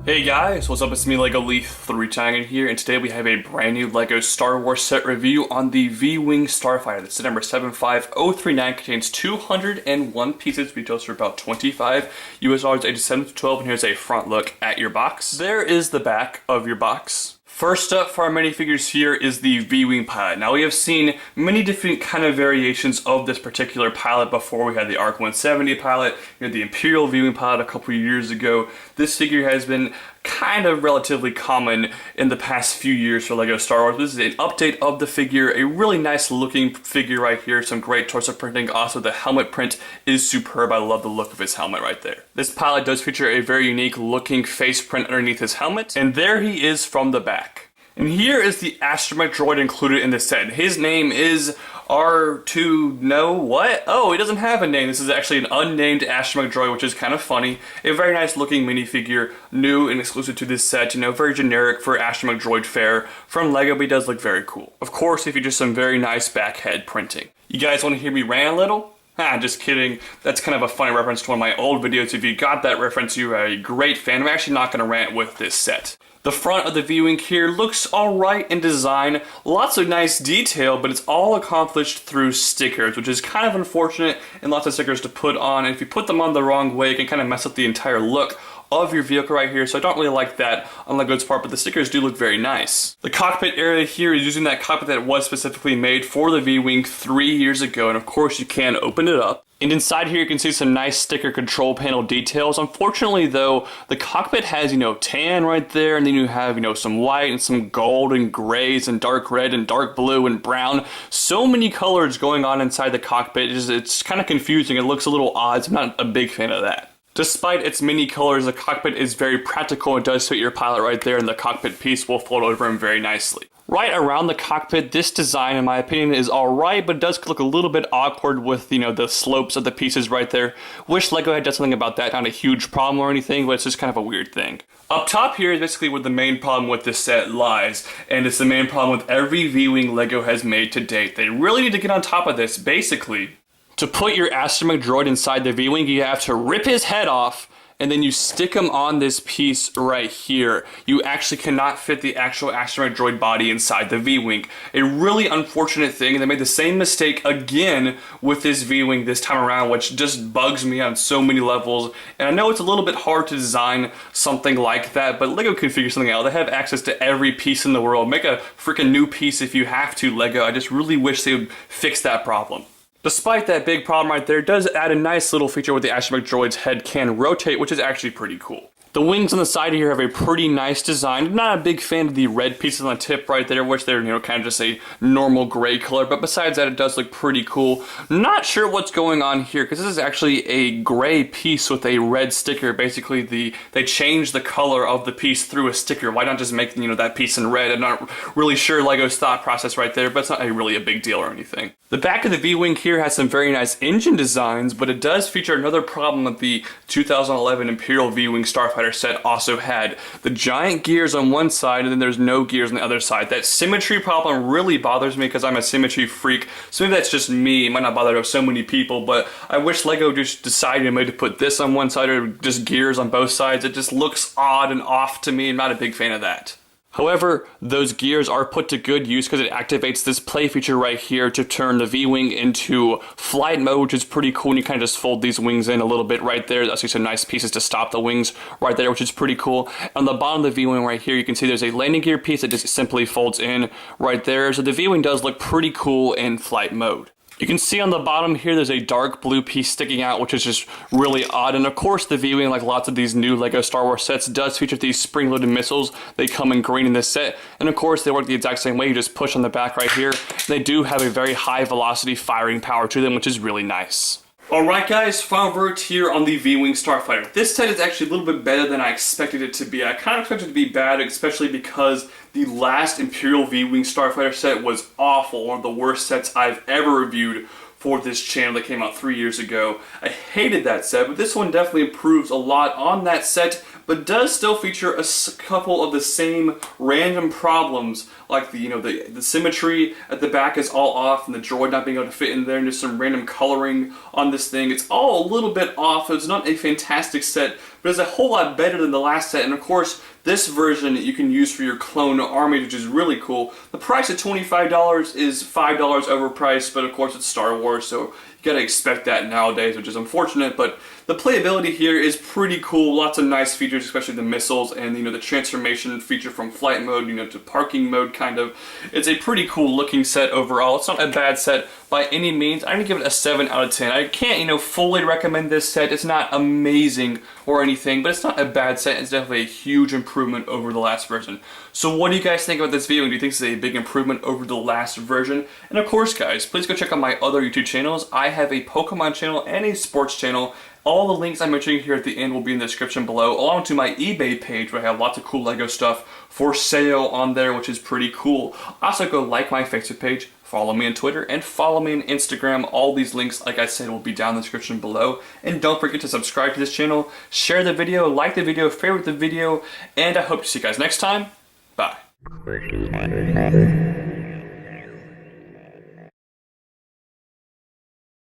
Hey guys, what's up? It's me, LEGO Leaf 3 Tiger here, and today we have a brand new LEGO Star Wars set review on the V-Wing Starfighter. The set number 75039 contains 201 pieces, retails for about $25 US ages 7 to 12, and here's a front look at your box. There is the back of your box. First up for our minifigures here is the V-Wing pilot. Now we have seen many different kind of variations of this particular pilot before. We had the ARC 170 pilot, we had the Imperial V-Wing pilot a couple years ago. This figure has been kind of relatively common in the past few years for LEGO Star Wars. This is an update of the figure, a really nice looking figure right here, some great torso printing. Also the helmet print is superb. I love the look of his helmet right there. This pilot does feature a very unique looking face print underneath his helmet, and there he is from the back. And here is the astromech droid included in the set. His name is R2, no, what? Oh, he doesn't have a name. This is actually an unnamed astromech droid, which is kind of funny. A very nice looking minifigure, new and exclusive to this set, you know, very generic for astromech droid fare from LEGO, but he does look very cool. Of course, he features some very nice back head printing. You guys want to hear me rant a little? Just kidding. That's kind of a funny reference to one of my old videos. If you got that reference, you are a great fan. I'm actually not going to rant with this set. The front of the V-Wing here looks alright in design, lots of nice detail, but it's all accomplished through stickers, which is kind of unfortunate and lots of stickers to put on, and if you put them on the wrong way, it can kind of mess up the entire look of your vehicle right here, so I don't really like that on LEGO's part, but the stickers do look very nice. The cockpit area here is using that cockpit that was specifically made for the V-Wing 3 years ago, and of course you can open it up. And inside here you can see some nice sticker control panel details. Unfortunately though, the cockpit has, you know, tan right there, and then you have, you know, some white and some gold and grays and dark red and dark blue and brown. So many colors going on inside the cockpit. It's kind of confusing. It looks a little odd, so I'm not a big fan of that. Despite its many colors, the cockpit is very practical. It does fit your pilot right there, and the cockpit piece will fold over him very nicely. Right around the cockpit, this design, in my opinion, is alright, but it does look a little bit awkward with, you know, the slopes of the pieces right there. Wish LEGO had done something about that. Not a huge problem or anything, but it's just kind of a weird thing. Up top here is basically where the main problem with this set lies, and it's the main problem with every V-Wing LEGO has made to date. They really need to get on top of this. Basically, to put your astromech droid inside the V-Wing, you have to rip his head off, and then you stick him on this piece right here. You actually cannot fit the actual astromech droid body inside the V-Wing. A really unfortunate thing, and they made the same mistake again with this V-Wing this time around, which just bugs me on so many levels. And I know it's a little bit hard to design something like that, but LEGO can figure something out. They have access to every piece in the world. Make a freaking new piece if you have to, LEGO. I just really wish they would fix that problem. Despite that big problem right there, it does add a nice little feature where the astromech droid's head can rotate, which is actually pretty cool. The wings on the side here have a pretty nice design. I'm not a big fan of the red pieces on the tip right there, which they're, you know, kind of just a normal gray color, but besides that, it does look pretty cool. Not sure what's going on here, because this is actually a gray piece with a red sticker. Basically, they changed the color of the piece through a sticker. Why not just make, you know, that piece in red? I'm not really sure LEGO's thought process right there, but it's not really a big deal or anything. The back of the V-Wing here has some very nice engine designs, but it does feature another problem that the 2011 Imperial V-Wing Starfighter set also had. The giant gears on one side, and then there's no gears on the other side. That symmetry problem really bothers me because I'm a symmetry freak, so maybe that's just me. It might not bother so many people, but I wish LEGO just decided maybe to put this on one side or just gears on both sides. It just looks odd and off to me. I'm not a big fan of that. However, those gears are put to good use because it activates this play feature right here to turn the V-Wing into flight mode, which is pretty cool. And you kind of just fold these wings in a little bit right there. That's some nice pieces to stop the wings right there, which is pretty cool. On the bottom of the V-Wing right here, you can see there's a landing gear piece that just simply folds in right there. So the V-Wing does look pretty cool in flight mode. You can see on the bottom here there's a dark blue piece sticking out, which is just really odd. And of course the V-Wing, like lots of these new LEGO Star Wars sets, does feature these spring-loaded missiles. They come in green in this set, and of course they work the exact same way. You just push on the back right here. They do have a very high velocity firing power to them, which is really nice. Alright guys, final verdict here on the V-Wing Starfighter. This set is actually a little bit better than I expected it to be. I kind of expected it to be bad, especially because the last Imperial V-Wing Starfighter set was awful. One of the worst sets I've ever reviewed for this channel that came out 3 years ago. I hated that set, but this one definitely improves a lot on that set, but does still feature a couple of the same random problems, like the symmetry at the back is all off, and the droid not being able to fit in there, and just some random coloring on this thing. It's all a little bit off. It's not a fantastic set, but it's a whole lot better than the last set. And of course, this version you can use for your clone army, which is really cool. The price at $25 is $5 overpriced, but of course it's Star Wars, so you gotta expect that nowadays, which is unfortunate. But the playability here is pretty cool. Lots of nice features, especially the missiles and the transformation feature from flight mode, to parking mode kind of. It's a pretty cool looking set overall. It's not a bad set by any means. I'm gonna give it a 7 out of 10. I can't fully recommend this set. It's not amazing or anything, but it's not a bad set. It's definitely a huge improvement over the last version. So what do you guys think about this video? Do you think it's a big improvement over the last version? And of course, guys, please go check out my other YouTube channels. I have a Pokemon channel and a sports channel. All the links I'm mentioning here at the end will be in the description below, along to my eBay page where I have lots of cool LEGO stuff for sale on there, which is pretty cool. Also, go like my Facebook page, follow me on Twitter, and follow me on Instagram. All these links, like I said, will be down in the description below. And don't forget to subscribe to this channel, share the video, like the video, favorite the video, and I hope to see you guys next time. Bye.